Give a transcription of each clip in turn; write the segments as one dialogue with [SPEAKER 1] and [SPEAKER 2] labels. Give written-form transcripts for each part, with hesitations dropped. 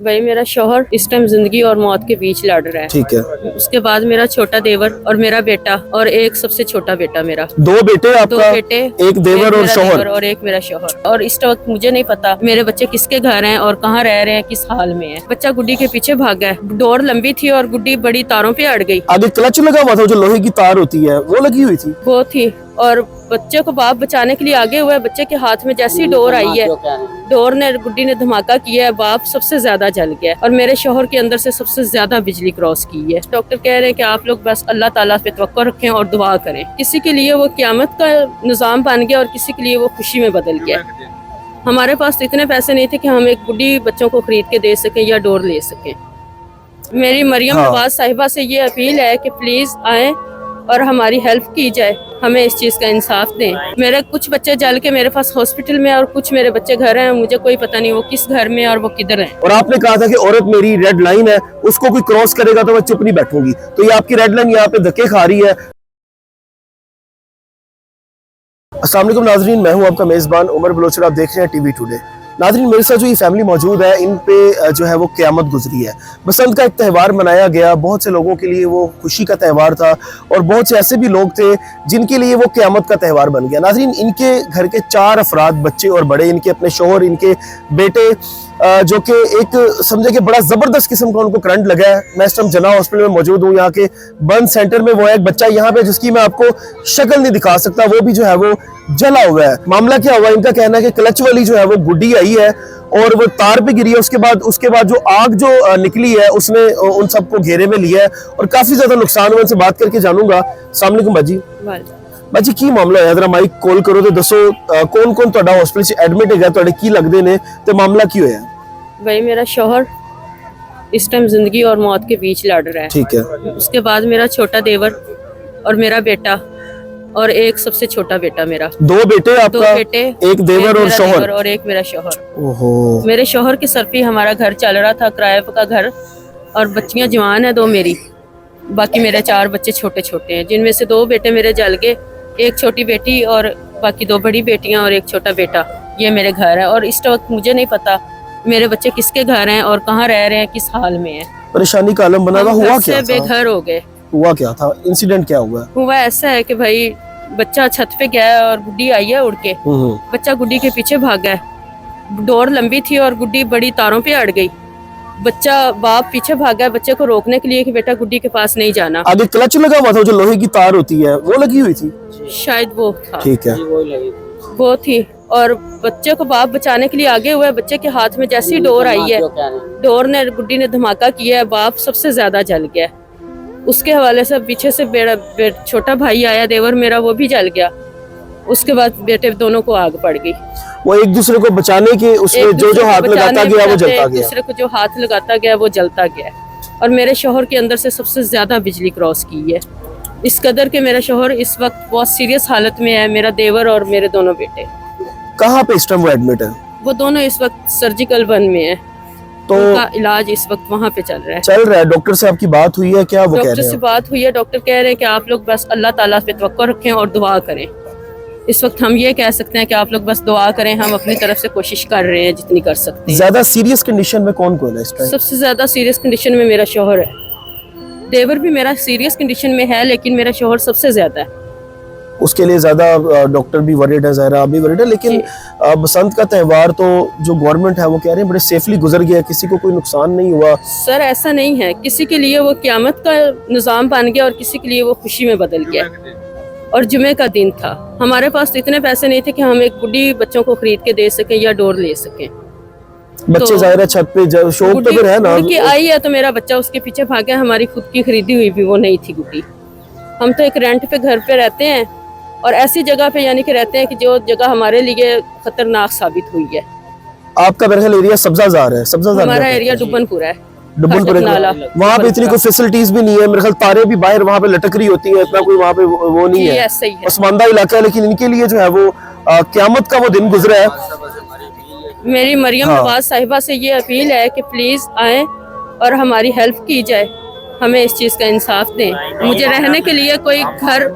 [SPEAKER 1] भाई मेरा शौहर इस टाइम जिंदगी और मौत के बीच लड़ रहा है।
[SPEAKER 2] ठीक है।
[SPEAKER 1] उसके बाद मेरा छोटा देवर और मेरा बेटा और एक सबसे छोटा बेटा मेरा।
[SPEAKER 2] दो बेटे आपका?
[SPEAKER 1] दो बेटे,
[SPEAKER 2] एक देवर और शौहर
[SPEAKER 1] और एक मेरा शौहर। और इस वक्त मुझे नहीं पता मेरे बच्चे किसके घर हैं और कहाँ रह रहे हैं, किस हाल में है। बच्चा गुड्डी के पीछे भागा है, डोर लंबी थी और गुड्डी बड़ी तारों पे अड़ गई।
[SPEAKER 2] आगे क्लच लगा हुआ था, जो लोहे की तार होती है वो लगी हुई थी।
[SPEAKER 1] वो थी और बच्चे को बाप बचाने के लिए आगे हुआ है। बच्चे के हाथ में जैसी डोर आई है, डोर ने गुड्डी ने धमाका किया है। बाप सबसे ज्यादा जल गया और मेरे शौहर के अंदर से सबसे ज्यादा बिजली क्रॉस की है। डॉक्टर कह रहे हैं कि आप लोग बस अल्लाह ताला पे तवक्कुल रखें और दुआ करें। किसी के लिए वो क़यामत का निज़ाम बन गया और किसी के लिए वो खुशी में बदल गया। हमारे पास तो इतने पैसे नहीं थे कि हम एक गुड्डी बच्चों को खरीद के दे सकें या डोर ले सकें। मेरी मरियम नवाज साहिबा से ये अपील है कि प्लीज आए और हमारी हेल्प की जाए, हमें इस चीज़ का इंसाफ दें। मेरे कुछ बच्चे जल के मेरे पास हॉस्पिटल में और कुछ मेरे बच्चे घर हैं। मुझे कोई पता नहीं वो किस घर में और वो किधर हैं। और
[SPEAKER 2] आपने कहा था कि औरत मेरी रेड लाइन है, उसको कोई क्रॉस करेगा तो मैं चुप नहीं बैठूंगी, तो ये आपकी रेड लाइन यहाँ पे धक्के खा रही है। अस्सलाम वालेकुम नाजरीन, मैं हूँ आपका मेज़बान उमर बलोच, आप देख रहे हैं टीवी टुडे। नाज़रीन, मेरे साथ जो ये फैमिली मौजूद है, इन पे जो है वो क़यामत गुजरी है। बसंत का एक त्यौहार मनाया गया, बहुत से लोगों के लिए वो खुशी का त्यौहार था और बहुत से ऐसे भी लोग थे जिनके लिए वो क़यामत का त्यौहार बन गया। नाज़रीन, इनके घर के 4 अफराद, बच्चे और बड़े, इनके अपने शौहर, इनके बेटे, जो कि एक समझे कि बड़ा ज़बरदस्त किस्म का उनको करंट लगा है। मैं इस टाइम जना हॉस्पिटल में मौजूद हूँ, यहाँ के बर्न सेंटर में। वो है एक बच्चा यहाँ पे जिसकी मैं आपको शक्ल नहीं दिखा सकता, वो भी जो है वो जला हुआ है। मामला क्या हुआ, इनका कहना है कि क्लच वाली जो है वो गुड्डी आई है और वो तार पे गिरी है। उसके बाद जो आग जो निकली है उसने उन सबको घेरे में लिया है और काफी ज्यादा नुकसान हुआ। इनसे बात करके जानूंगा। अस्सलाम वालेकुम बाजी। बाजी, की मामला है? जरा माइक कॉल करो तो दसो कौन कौन ਤੁਹਾਡਾ हॉस्पिटल से एडमिट है, ਤੁਹਾਡੇ ਕੀ ਲੱਗਦੇ ਨੇ ਤੇ मामला ਕੀ ਹੋਇਆ?
[SPEAKER 1] भाई मेरा शौहर इस टाइम जिंदगी और मौत के बीच लड़ रहा है।
[SPEAKER 2] ठीक है।
[SPEAKER 1] उसके बाद मेरा छोटा देवर और मेरा बेटा और एक सबसे छोटा बेटा मेरा।
[SPEAKER 2] दो बेटे आपका?
[SPEAKER 1] दो बेटे,
[SPEAKER 2] एक देवर और शौहर
[SPEAKER 1] और एक मेरा शौहर।
[SPEAKER 2] ओहो।
[SPEAKER 1] मेरे शौहर के सर पे हमारा घर चल रहा था, किराए का घर, और बच्चियां जवान है 2 मेरी। बाकी मेरे 4 बच्चे छोटे छोटे हैं, जिनमें से 2 बेटे मेरे जल गए, एक छोटी बेटी और बाकी 2 बड़ी बेटियां और एक छोटा बेटा। ये मेरे घर है और इस वक्त मुझे नहीं पता मेरे बच्चे किसके घर हैं और कहाँ रह रहे हैं, किस हाल में है।
[SPEAKER 2] परेशानी का आलम बना हुआ। हुआ क्या था?
[SPEAKER 1] बेघर हो गए।
[SPEAKER 2] हुआ क्या था? इंसिडेंट क्या हुआ?
[SPEAKER 1] हुआ ऐसा है कि भाई बच्चा छत पे गया और गुड्डी आई है उड़ के। बच्चा गुड्डी के पीछे भागा है, डोर लंबी थी और गुड्डी बड़ी तारों पे अड़ गई। बच्चा बाप पीछे भागा है बच्चे को रोकने के लिए कि बेटा गुड्डी के पास नहीं जाना।
[SPEAKER 2] आगे क्लच लगा हुआ था, जो लोहे की तार होती है वो लगी हुई थी।
[SPEAKER 1] शायद वो था।
[SPEAKER 2] ठीक है।
[SPEAKER 1] वो थी और बच्चे को बाप बचाने के लिए आगे हुआ है। बच्चे के हाथ में जैसी डोर आई है, डोर ने गुड्डी ने धमाका किया है। बाप सबसे ज्यादा जल गया। उसके हवाले से पीछे से छोटा भाई आया देवर मेरा, वो भी जल गया। उसके बाद बेटे दोनों को आग पड़ गई।
[SPEAKER 2] वो एक दूसरे को बचाने के उसमें जो हाथ लगाता गया वो जलता गया।
[SPEAKER 1] दूसरे को जो हाथ लगाता गया वो जलता गया। और मेरे शौहर के अंदर से सबसे ज्यादा बिजली क्रॉस की है। इस कदर के मेरा शौहर इस वक्त बहुत सीरियस हालत में है। मेरा देवर और मेरे दोनों बेटे।
[SPEAKER 2] कहाँ पे इस टाइम वो एडमिट है?
[SPEAKER 1] वो दोनों इस वक्त सर्जिकल वन में है, तो उनका इलाज इस वक्त वहाँ पे चल रहा है।
[SPEAKER 2] डॉक्टर से आपकी बात हुई है क्या? वो कह रहे हैं?
[SPEAKER 1] डॉक्टर से बात हुई है। डॉक्टर कह रहे हैं कि आप लोग बस अल्लाह ताला पे तवक्कुल रखें और दुआ करें। इस वक्त हम ये कह सकते हैं कि आप लोग बस दुआ करें। हम अपनी तरफ से कोशिश कर रहे हैं जितनी कर सकते हैं।
[SPEAKER 2] ज्यादा सीरियस कंडीशन में कौन कौन है इस टाइम?
[SPEAKER 1] सबसे ज्यादा सीरियस कंडीशन में मेरा शौहर है। देवर भी मेरा सीरियस कंडीशन में है, लेकिन मेरा शौहर सबसे ज्यादा है।
[SPEAKER 2] उसके लिए ज्यादा डॉक्टर भी वरीड है, ज़ाहिरा आप भी वरीड है। लेकिन बसंत का त्यौहार तो जो गवर्नमेंट है वो कह रहे हैं बड़े सेफली गुजर गया, किसी को कोई नुकसान नहीं हुआ।
[SPEAKER 1] सर ऐसा नहीं है, किसी के लिए वो क़यामत का निज़ाम बन गया और किसी के लिए वो खुशी में बदल गया। और जुमे का दिन था, हमारे पास तो इतने पैसे नहीं थे कि हम एक गुड्डी बच्चों को खरीद के दे सकें या डोर ले सकें।
[SPEAKER 2] बच्चे ज़ाहिर है छत पे शौक तो फिर है ना
[SPEAKER 1] कि आई है तो मेरा बच्चा उसके पीछे भागा। हमारी खुद की खरीदी हुई भी वो नहीं थी गुड्डी। हम तो एक रेंट पे घर पे रहते हैं और ऐसी जगह पे यानी कि रहते हैं कि जो जगह हमारे लिए खतरनाक साबित हुई है।
[SPEAKER 2] आपका मेरे ख्याल एरिया सब्जाजार है? सब्जाजार
[SPEAKER 1] हमारा एरिया डुब्बनपुर है।
[SPEAKER 2] डुब्बनपुर वहाँ पे इतनी कोई फैसिलिटीज भी नहीं है। मेरे ख्याल तारे भी बाहर वहाँ पे लटक रही होती है, इतना कोई वहाँ पे वो नहीं है। पसमानदा इलाका है, लेकिन इनके लिए जो है वो क़यामत का वो दिन गुजरा है।
[SPEAKER 1] मेरी मरियम नवाज साहिबा से ये अपील है कि प्लीज आए और हमारी हेल्प की जाए, हमें इस चीज़ का इंसाफ दें। मुझे रहने के लिए कोई घर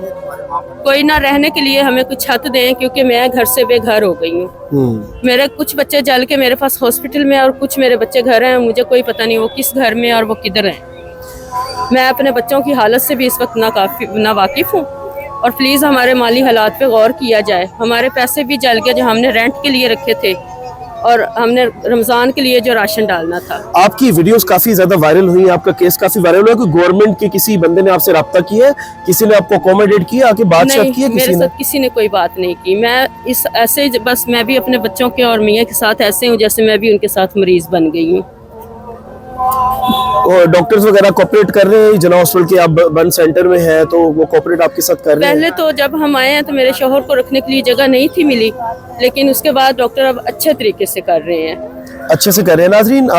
[SPEAKER 1] कोई ना रहने के लिए हमें कुछ छत दें, क्योंकि मैं घर से बेघर हो गई हूँ। मेरे कुछ बच्चे जल के मेरे पास हॉस्पिटल में और कुछ मेरे बच्चे घर हैं, मुझे कोई पता नहीं वो किस घर में और वो किधर हैं। मैं अपने बच्चों की हालत से भी इस वक्त ना वाकिफ़ हूँ, और प्लीज़ हमारे माली हालात पे गौर किया जाए। हमारे पैसे भी जल गए जो हमने रेंट के लिए रखे थे, और हमने रमज़ान के लिए जो राशन डालना था।
[SPEAKER 2] आपकी वीडियोस काफी ज्यादा वायरल हुई, आपका केस काफी वायरल हुआ। कोई गवर्नमेंट के किसी बंदे ने आपसे रब्ता किया है, किसी ने आपको अकोमोडेट किया, आके बातचीत की है?
[SPEAKER 1] मेरे साथ किसी ने कोई बात नहीं की। मैं इस ऐसे बस मैं भी अपने बच्चों के और मियाँ के साथ ऐसे हूँ जैसे मैं भी उनके साथ मरीज बन गई हूँ।
[SPEAKER 2] और डॉक्टर्स वगैरह कोऑपरेट कर रहे हैं? जना हॉस्पिटल के आप बंद सेंटर में है तो वो कोऑपरेट आपके साथ कर रहे हैं?
[SPEAKER 1] पहले तो जब हम आए हैं तो मेरे शोहर को रखने के लिए जगह नहीं थी मिली, लेकिन उसके बाद डॉक्टर अब अच्छे तरीके से कर रहे हैं,
[SPEAKER 2] अच्छे से कर रहे हैं। नाजरीन,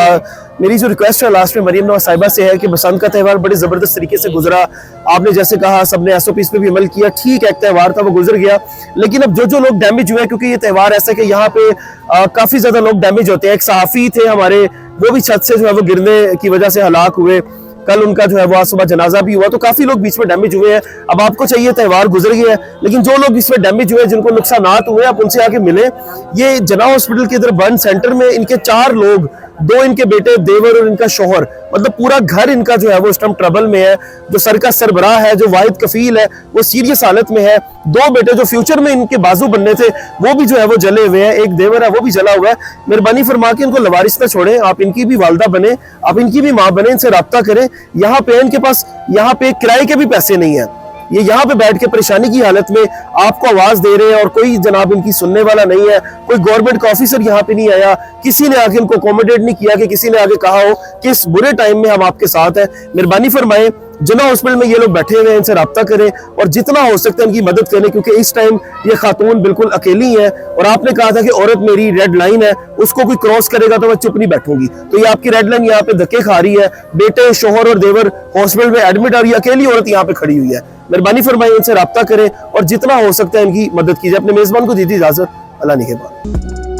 [SPEAKER 2] मेरी जो रिक्वेस्ट है लास्ट में मरियम नवाज साहिबा से है कि बसंत का त्यौहार बड़ी जबरदस्त तरीके से गुजरा। आपने जैसे कहा सबने SOPs पे भी अमल किया, ठीक है, एक त्यौहार था वो गुजर गया, लेकिन अब जो लोग डैमेज हुए, क्योंकि ये त्यौहार ऐसा है कि यहाँ पे काफी ज्यादा लोग डैमेज होते हैं। एक सहाफी थे हमारे, वो भी छत से जो है वो गिरने की वजह से हलाक हुए। कल उनका जो है वो आज सुबह जनाजा भी हुआ, तो काफी लोग बीच में डैमेज हुए हैं। अब आपको चाहिए त्यौहार गुजर गया है, लेकिन जो लोग बीच में डैमेज हुए, जिनको नुकसानात हुए, आप उनसे आके मिले। ये जना हॉस्पिटल के इधर बर्न सेंटर में इनके 4 लोग, 2 इनके बेटे, देवर और इनका शोहर, मतलब पूरा घर इनका जो है वो इस टाइम ट्रबल में है। जो सर का सरबराह है, जो वाहिद कफील है, वो सीरियस हालत में है। 2 बेटे जो फ्यूचर में इनके बाजू बनने थे, वो भी जो है वो जले हुए हैं। एक देवर है वो भी जला हुआ है। मेहरबानी फरमा के इनको लवारिस न छोड़ें, आप इनकी भी वालदा बने, आप इनकी भी माँ बने, इनसे रब्ता करें। यहाँ पे इनके पास यहाँ पे किराए के भी पैसे नहीं है, ये यहाँ पे बैठ के परेशानी की हालत में आपको आवाज दे रहे हैं, और कोई जनाब इनकी सुनने वाला नहीं है। कोई गवर्नमेंट का ऑफिसर यहाँ पे नहीं आया, किसी ने आके इनको अकोमोडेट नहीं किया कि किसी ने आगे कहा हो कि इस बुरे टाइम में हम आपके साथ हैं। मेहरबानी फरमाएं, जना हॉस्पिटल में ये लोग बैठे हुए हैं, इनसे रब्ता करें और जितना हो सकता है इनकी मदद करें, क्योंकि इस टाइम ये खातून बिल्कुल अकेली है। और आपने कहा था कि औरत मेरी रेड लाइन है, उसको कोई क्रॉस करेगा तो मैं चुप नहीं बैठूंगी, तो ये आपकी रेड लाइन यहाँ पे धक्के खा रही है। बेटे, शोहर और देवर हॉस्पिटल में एडमिट, और ये अकेली औरत यहाँ पे खड़ी हुई है। मेहरबानी फरमाइए, इनसे रब्ता करें और जितना हो सकता है इनकी मदद कीजिए। अपने मेजबान को दीजिए इजाजत। अल्लाह निगहबान।